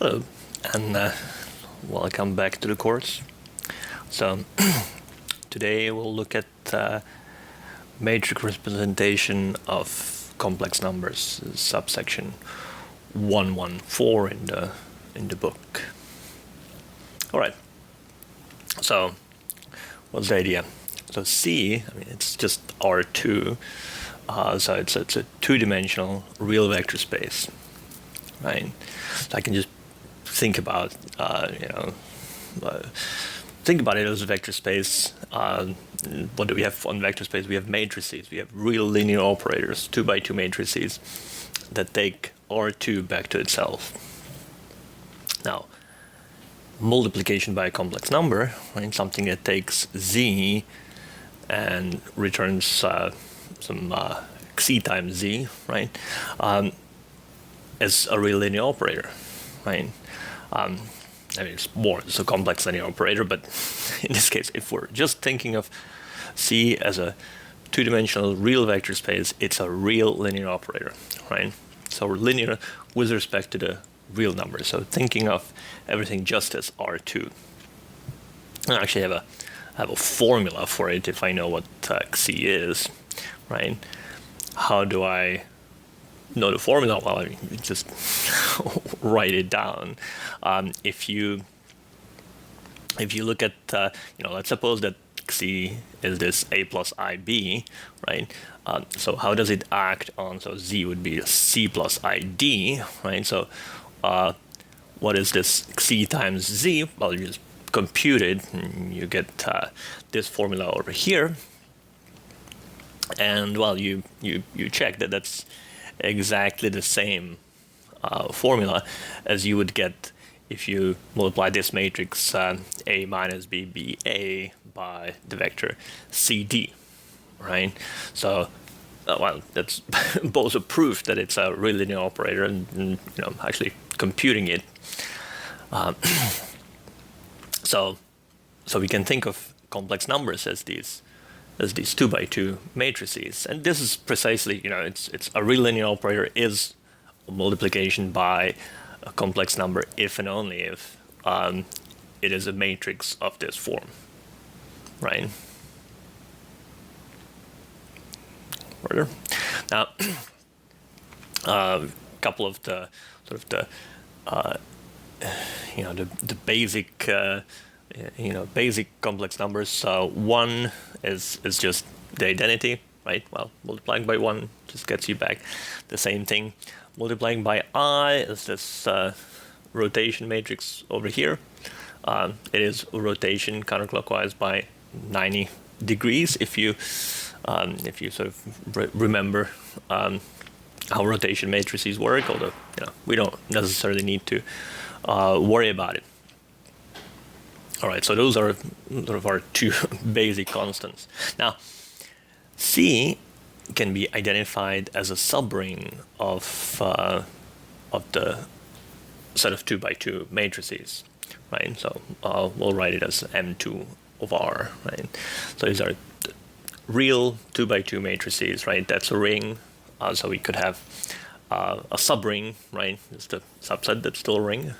Hello, and welcome back to the course. So today we'll look at matrix representation of complex numbers, subsection 114 in the book. All right. So what's the idea? So C, it's just R2. So it's a two-dimensional real vector space, right? So I can just think about think about it as a vector space. What do we have on vector space? We have matrices. We have real linear operators, 2x2 matrices that take R2 back to itself. Now, multiplication by a complex number, right? Something that takes Z and returns some C times Z, right? As a real linear operator, right? It's a complex linear operator, but in this case, if we're just thinking of C as a two-dimensional real vector space, it's a real linear operator, right? So we're linear with respect to the real number. So thinking of everything just as R2. I actually have a formula for it if I know what C is, right? How do I know the formula? Well, just write it down. If you look at, let's suppose that C is this A plus IB, right? So how does it act on, so Z would be C plus ID, right? So what is this C times Z? Well, you just compute it, and you get this formula over here. And well, you check that that's exactly the same formula as you would get if you multiply this matrix A minus BBA by the vector CD, right? So, well, that's both a proof that it's a real linear operator and actually computing it. So we can think of complex numbers as these 2x2 matrices, and this is precisely, it's a real linear operator is a multiplication by a complex number if and only if it is a matrix of this form, right? Further. Now, a couple of the sort of the basic basic complex numbers. One is just the identity, right? Well, multiplying by 1 just gets you back the same thing. Multiplying by I is this rotation matrix over here. It is rotation counterclockwise by 90 degrees. If you sort of remember how rotation matrices work, although we don't necessarily need to worry about it. All right, so those are sort of our two basic constants. Now, C can be identified as a subring of the set of 2x2 matrices, right? So we'll write it as M2 of R, right? So these are the real 2x2 matrices, right? That's a ring. So we could have a subring, right? It's the subset that's still a ring.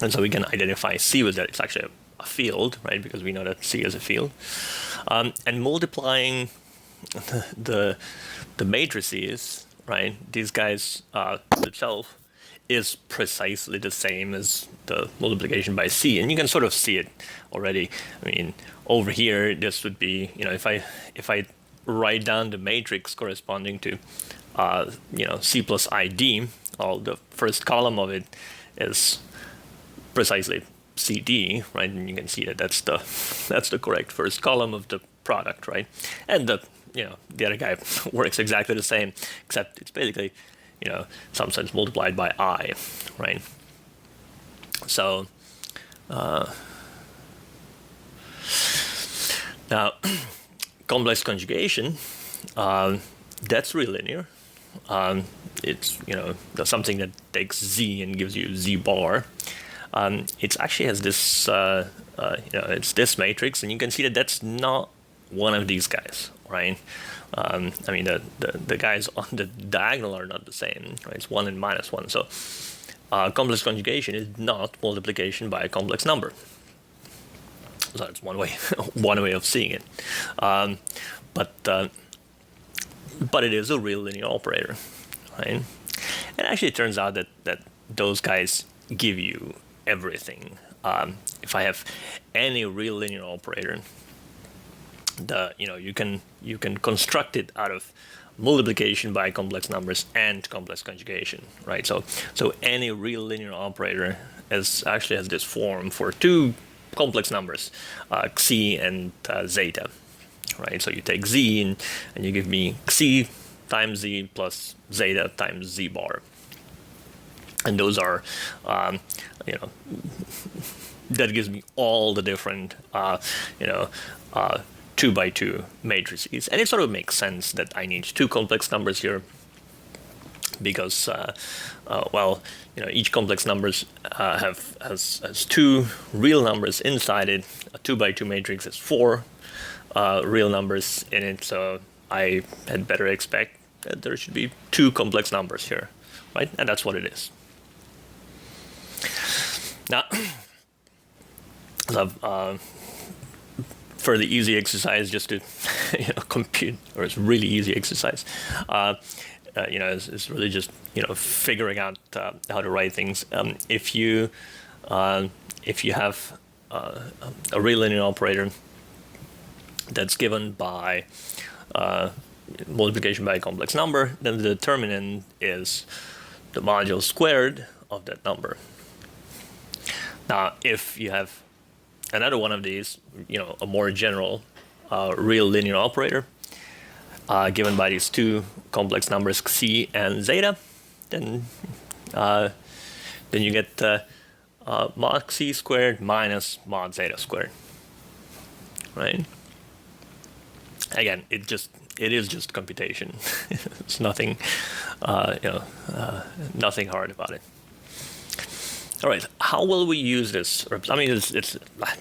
And so we can identify C with that. It's actually a field, right? Because we know that C is a field. And multiplying the matrices, right? These guys itself is precisely the same as the multiplication by C, and you can sort of see it already. Over here, this would be, if I write down the matrix corresponding to C plus ID, the first column of it is precisely CD, right? And you can see that that's the correct first column of the product, right? And the other guy works exactly the same, except it's basically some sense multiplied by I, right? So now complex conjugation, that's real linear. It's something that takes Z and gives you Z bar. It actually has this, it's this matrix, and you can see that that's not one of these guys, right? The guys on the diagonal are not the same, right? It's 1 and minus 1. So complex conjugation is not multiplication by a complex number. So that's one way, one way of seeing it. But it is a real linear operator, right? And actually, it turns out that those guys give you everything. If I have any real linear operator, you can construct it out of multiplication by complex numbers and complex conjugation, right? So any real linear operator actually has this form for two complex numbers, xi and zeta, right? So you take z and you give me xi times z plus zeta times z bar, and those are, that gives me all the different, 2x2 matrices. And it sort of makes sense that I need two complex numbers here because, each complex numbers has two real numbers inside it. A 2x2 matrix has four real numbers in it, so I had better expect that there should be two complex numbers here, right? And that's what it is. Now, for the easy exercise, just to compute, or it's really easy exercise, it's really just figuring out how to write things. If you have a real linear operator that's given by multiplication by a complex number, then the determinant is the modulus squared of that number. Now, if you have another one of these, a more general real linear operator given by these two complex numbers xi and zeta, then you get mod xi squared minus mod zeta squared, right? Again, it is just computation. It's nothing, nothing hard about it. All right, how will we use this? I mean, that's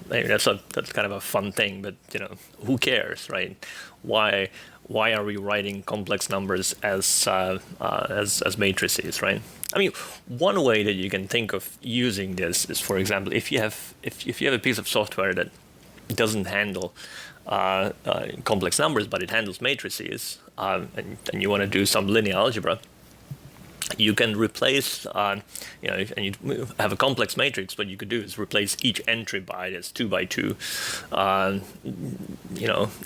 kind of a fun thing, but who cares, right? Why are we writing complex numbers as matrices, right? I mean, one way that you can think of using this is, for example, if you have a piece of software that doesn't handle complex numbers, but it handles matrices, and you want to do some linear algebra, you can replace, and you have a complex matrix. What you could do is replace each entry by this 2x2,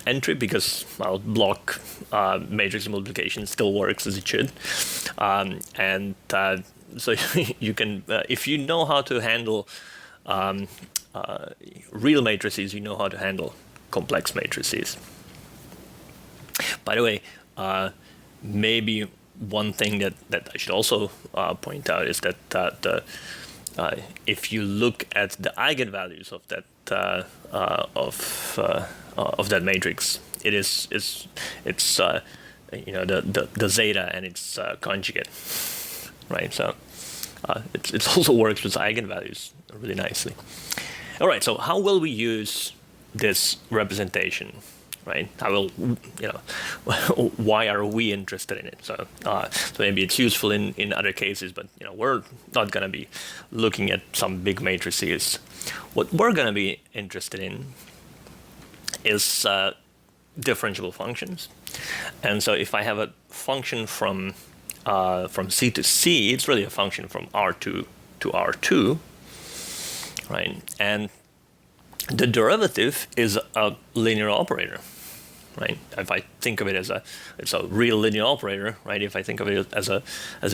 entry, because block matrix multiplication still works as it should, so you can, if you know how to handle real matrices, you know how to handle complex matrices. By the way, maybe one thing that I should also point out is that if you look at the eigenvalues of that that matrix, it's the zeta and its conjugate, right? So it also works with eigenvalues really nicely. All right, so how will we use this representation? Right? Why are we interested in it? So maybe it's useful in other cases, but we're not going to be looking at some big matrices. What we're going to be interested in is differentiable functions. And so if I have a function from C to C, it's really a function from R2 to R2, right? And the derivative is a linear operator, right? If I think of it as it's a real linear operator, right? If I think of it as a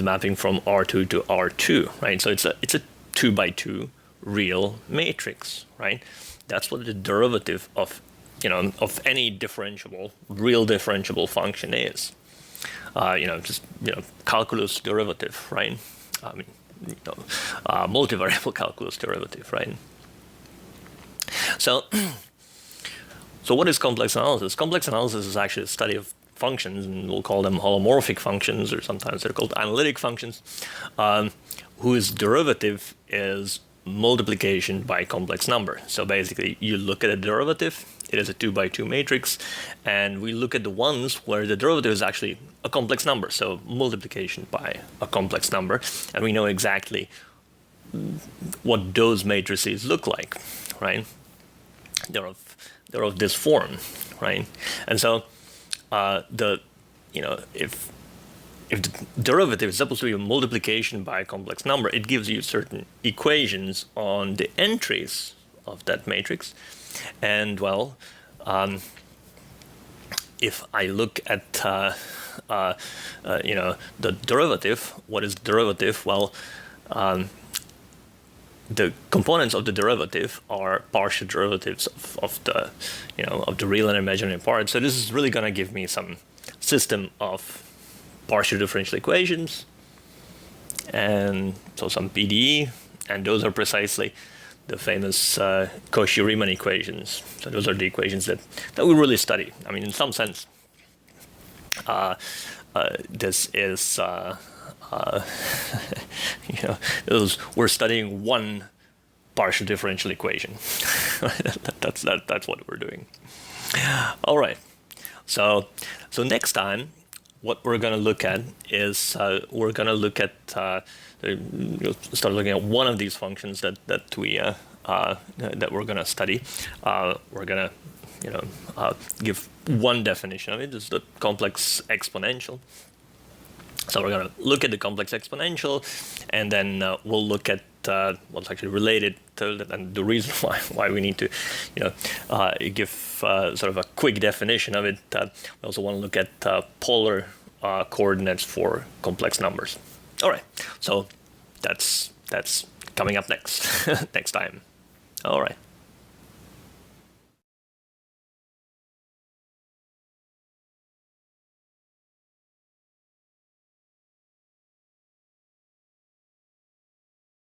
mapping from R2 to R2, right? So it's a 2x2 real matrix, right? That's what the derivative of any real differentiable function is. Calculus derivative, right? I mean, multivariable calculus derivative, right? So what is complex analysis? Complex analysis is actually a study of functions, and we'll call them holomorphic functions, or sometimes they're called analytic functions, whose derivative is multiplication by complex number. So basically, you look at a derivative, it is a 2x2 matrix, and we look at the ones where the derivative is actually a complex number, so multiplication by a complex number, and we know exactly what those matrices look like, right? They're of this form, right? And so if the derivative is supposed to be a multiplication by a complex number, it gives you certain equations on the entries of that matrix. And well, if I look at the derivative, what is the derivative? Well, the components of the derivative are partial derivatives of the real and imaginary part. So this is really going to give me some system of partial differential equations, and so some PDE, and those are precisely the famous Cauchy-Riemann equations. So those are the equations that we really study. I mean, in some sense, this is we're studying one partial differential equation. That's what we're doing. All right. So next time, what we're going to look at is we're going to look at start looking at one of these functions that we're going to study. We're going to give one definition of it. This is the complex exponential. So we're going to look at the complex exponential, and then we'll look at what's actually related to that, and the reason why we need to give sort of a quick definition of it. We also want to look at polar coordinates for complex numbers. All right, so that's coming up next next time. All right.